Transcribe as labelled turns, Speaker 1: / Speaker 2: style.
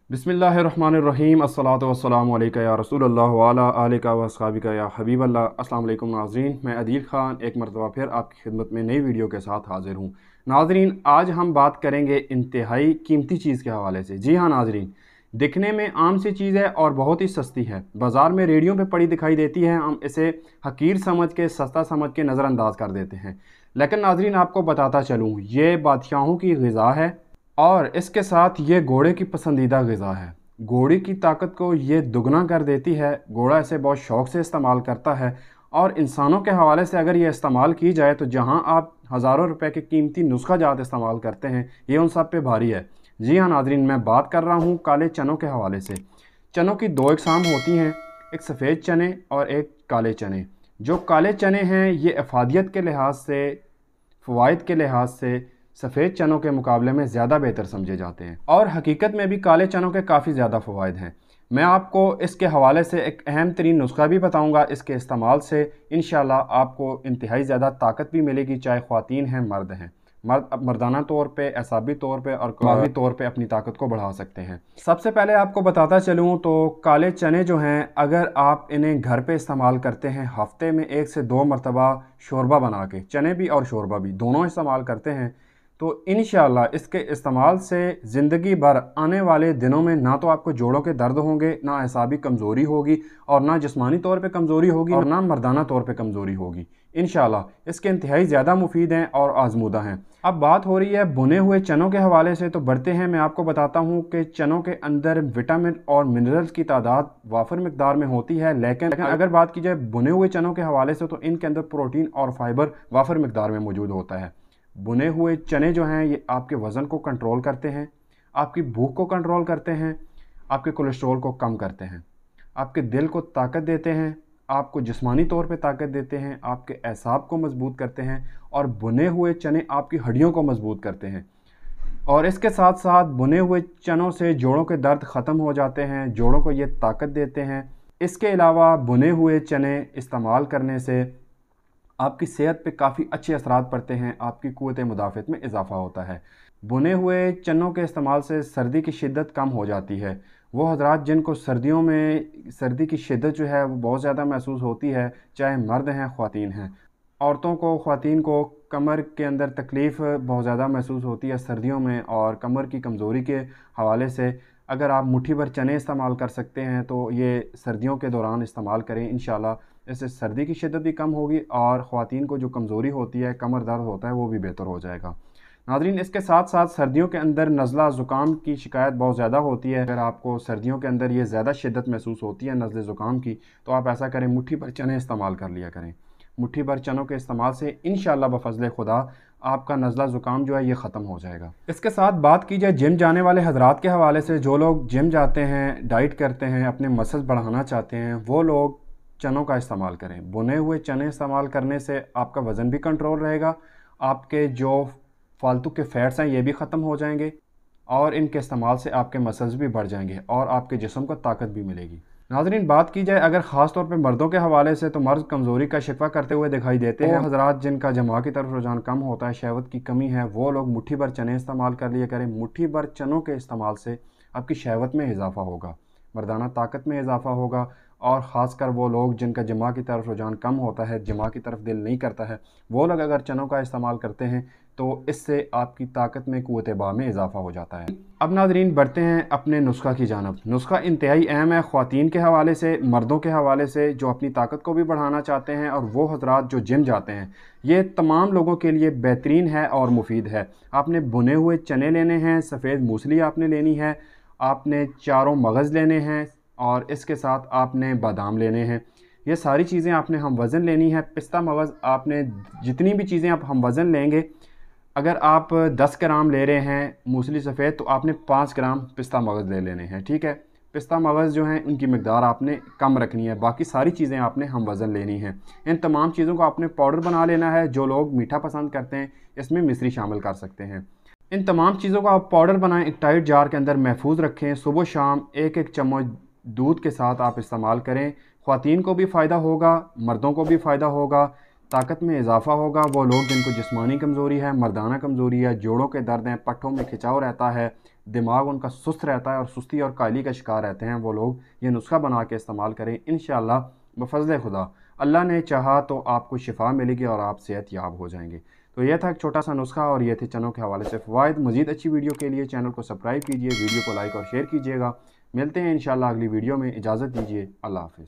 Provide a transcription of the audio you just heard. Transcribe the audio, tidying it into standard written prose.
Speaker 1: बिस्मिल्लाहिर्रहमानिर्रहीम अस्सलातु वस्सलामु अलैका या रसूलल्लाह व अला आलिका व अस्हाबिका या हबीबल्लाह। अस्सलाम वालेकुम नाज़रीन, मैं अदील ख़ान एक मरतबा फिर आपकी खिदमत में नई वीडियो के साथ हाज़िर हूँ। नाज़रीन, आज हम बात करेंगे इंतहाई कीमती चीज़ के हवाले से। जी हाँ नाज़रीन, दिखने में आम सी चीज़ है और बहुत ही सस्ती है। बाज़ार में रेडियो पे पड़ी दिखाई देती है, हम इसे हकीर समझ के, सस्ता समझ के नज़रअंदाज कर देते हैं। लेकिन नाज़रीन, आपको बताता चलूँ, ये बादशाहों की ग़िज़ा है और इसके साथ ये घोड़े की पसंदीदा ग़िज़ा है। घोड़े की ताकत को ये दुगना कर देती है। घोड़ा इसे बहुत शौक़ से इस्तेमाल करता है और इंसानों के हवाले से अगर ये इस्तेमाल की जाए तो जहां आप हज़ारों रुपए के कीमती नुस्खा जात इस्तेमाल करते हैं, ये उन सब पे भारी है। जी हाँ नाज़रीन, मैं बात कर रहा हूँ काले चनों के हवाले से। चनों की दो इकसाम होती हैं, एक सफ़ेद चने और एक काले चने। जो काले चने हैं ये अफादियत के लिहाज से, फ़वाइद के लिहाज से सफ़ेद चनों के मुकाबले में ज़्यादा बेहतर समझे जाते हैं और हकीकत में भी काले चनों के काफ़ी ज़्यादा फ़वाइद हैं। मैं आपको इसके हवाले से एक अहम तरीन नुस्खा भी बताऊंगा। इसके इस्तेमाल से इंशाल्लाह आपको इंतहाई ज़्यादा ताकत भी मिलेगी, चाहे ख़वातीन हैं मर्द हैं। मर्द मर्दाना तौर पे, एसाबी तौर पे और कवामी तौर पे अपनी ताकत को बढ़ा सकते हैं। सबसे पहले आपको बताता चलूँ तो काले चने जो हैं, अगर आप इन्हें घर पे इस्तेमाल करते हैं, हफ्ते में 1 से 2 मरतबा शोरबा बना के, चने भी और शोरबा भी दोनों इस्तेमाल करते हैं, तो इंशाअल्लाह इसके इस्तेमाल से ज़िंदगी भर आने वाले दिनों में ना तो आपको जोड़ों के दर्द होंगे, ना एसाबी कमज़ोरी होगी और ना जिस्मानी तौर पे कमज़ोरी होगी और ना मर्दाना तौर पे कमज़ोरी होगी। इंशाअल्लाह इसके इंतहाई ज़्यादा मुफीद हैं और आजमूदा हैं। अब बात हो रही है भुने हुए चनों के हवाले से, तो बढ़ते हैं। मैं आपको बताता हूँ कि चनों के अंदर विटामिन और मिनरल्स की तादाद वाफर मकदार में होती है, लेकिन अगर बात की जाए भुने हुए चनों के हवाले से तो इनके अंदर प्रोटीन और फाइबर वाफर मकदार में मौजूद होता है। भुने हुए चने जो हैं ये आपके वज़न को कंट्रोल करते हैं, आपकी भूख को कंट्रोल करते हैं, आपके कोलेस्ट्रॉल को कम करते हैं, आपके दिल को ताकत देते हैं, आपको जिस्मानी तौर पे ताकत देते हैं, आपके एसाब को मजबूत करते हैं और भुने हुए चने आपकी हड्डियों को मजबूत करते हैं। और इसके साथ साथ भुने हुए चनों से जोड़ों के दर्द ख़त्म हो जाते हैं, जोड़ों को ये ताकत देते हैं। इसके अलावा भुने हुए चने इस्तेमाल करने से आपकी सेहत पे काफ़ी अच्छे असरात पड़ते हैं, आपकी क़ुव्वत मुदाफ़त में इजाफ़ा होता है। भुने हुए चनों के इस्तेमाल से सर्दी की शिद्दत कम हो जाती है। वो हज़रात जिनको सर्दियों में सर्दी की शिद्दत जो है वो बहुत ज़्यादा महसूस होती है, चाहे मर्द हैं ख़वातीन हैं, औरतों को, ख़वातीन को कमर के अंदर तकलीफ़ बहुत ज़्यादा महसूस होती है सर्दियों में और कमर की कमज़ोरी के हवाले से अगर आप मुट्ठी भर चने इस्तेमाल कर सकते हैं तो ये सर्दियों के दौरान इस्तेमाल करें। इंशाल्लाह इससे सर्दी की शिद्दत भी कम होगी और ख़वातीन को जो कमज़ोरी होती है, कमर दर्द होता है, वो भी बेहतर हो जाएगा। नाज़रीन, इसके साथ साथ सर्दियों के अंदर नज़ला ज़ुकाम की शिकायत बहुत ज़्यादा होती है। अगर आपको सर्दियों के अंदर ये ज़्यादा शिद्दत महसूस होती है नज़ले ज़ुकाम की, तो आप ऐसा करें, मुट्ठी भर चने इस्तेमाल कर लिया करें। मुट्ठी भर चनों के इस्तेमाल से इंशाअल्लाह बफ़ज़्ल खुदा आपका नज़ला ज़ुकाम जो है ये ख़त्म हो जाएगा। इसके साथ बात की जाए जिम जाने वाले हज़रात के हवाले से, जो लोग जिम जाते हैं, डाइट करते हैं, अपने मसल्स बढ़ाना चाहते हैं, वो लोग चनों का इस्तेमाल करें। भुने हुए चने इस्तेमाल करने से आपका वज़न भी कंट्रोल रहेगा, आपके जो फालतू के फ़ैट्स हैं ये भी ख़त्म हो जाएंगे और इनके इस्तेमाल से आपके मसल्स भी बढ़ जाएंगे और आपके जिस्म को ताकत भी मिलेगी। नाज़रीन, बात की जाए अगर ख़ास तौर पे मर्दों के हवाले से, तो मर्द कमज़ोरी का शिकवा करते हुए दिखाई देते हैं। हज़रात जिनका जमा की तरफ रुझान कम होता है, शहवत की कमी है, वो लोग मुट्ठी भर चने इस्तेमाल कर लिया करें। मुट्ठी भर चनों के इस्तेमाल से आपकी शहवत में इजाफ़ा होगा, मर्दाना ताकत में इजाफ़ा होगा और ख़ासकर वो लोग जिनका जमा की तरफ रुझान कम होता है, जमा की तरफ दिल नहीं करता है, वो लोग अगर चनों का इस्तेमाल करते हैं तो इससे आपकी ताकत में, क़ुव्वत बा में इजाफ़ा हो जाता है। अब नाज़रीन बढ़ते हैं अपने नुस्खा की जानब। नुस्खा इंतहाई अहम है ख़वातीन के हवाले से, मर्दों के हवाले से जो अपनी ताकत को भी बढ़ाना चाहते हैं और वो हज़रात जो जिम जाते हैं, ये तमाम लोगों के लिए बेहतरीन है और मुफीद है। आपने भुने हुए चने लेने हैं, सफ़ेद मूसली आपने लेनी है, आपने चारों मगज़ लेने हैं और इसके साथ आपने बादाम लेने हैं। ये सारी चीज़ें आपने हम वज़न लेनी है। पिस्ता मगज़ आपने, जितनी भी चीज़ें आप हम वज़न लेंगे, अगर आप 10 ग्राम ले रहे हैं मूसली सफ़ेद तो आपने 5 ग्राम पिस्ता मगज़ ले लेने हैं, ठीक है। पिस्ता मगज़ जो हैं उनकी मकदार आपने कम रखनी है, बाकी सारी चीज़ें आपने हम वज़न लेनी है। इन तमाम चीज़ों को आपने पाउडर बना लेना है। जो लोग मीठा पसंद करते हैं इसमें मिश्री शामिल कर सकते हैं। इन तमाम चीज़ों का आप पाउडर बनाएं, एक टाइट जार के अंदर महफूज रखें। सुबह शाम एक एक चम्मच दूध के साथ आप इस्तेमाल करें। ख़वातीन को भी फ़ायदा होगा, मर्दों को भी फ़ायदा होगा, ताकत में इजाफ़ा होगा। वो लोग जिनको जिस्मानी कमज़ोरी है, मर्दाना कमज़ोरी है, जोड़ों के दर्द हैं, पट्ठों में खिंचाव रहता है, दिमाग उनका सुस्त रहता है और सुस्ती और कायली का शिकार रहते हैं, वो लोग ये नुस्खा बना के इस्तेमाल करें। इंशाअल्लाह बफ़ज़्ल खुदा अल्लाह ने चाहा तो आपको शिफा मिलेगी और आप सेहत याब हो जाएंगे। तो यह था एक छोटा सा नुस्खा और ये थे चनों के हवाले से फ़वाइद। मज़ीद अच्छी वीडियो के लिए चैनल को सब्सक्राइब कीजिए, वीडियो को लाइक और शेयर कीजिएगा। मिलते हैं इंशाअल्लाह अगली वीडियो में। इजाज़त दीजिए। अल्लाह हाफ़िज़।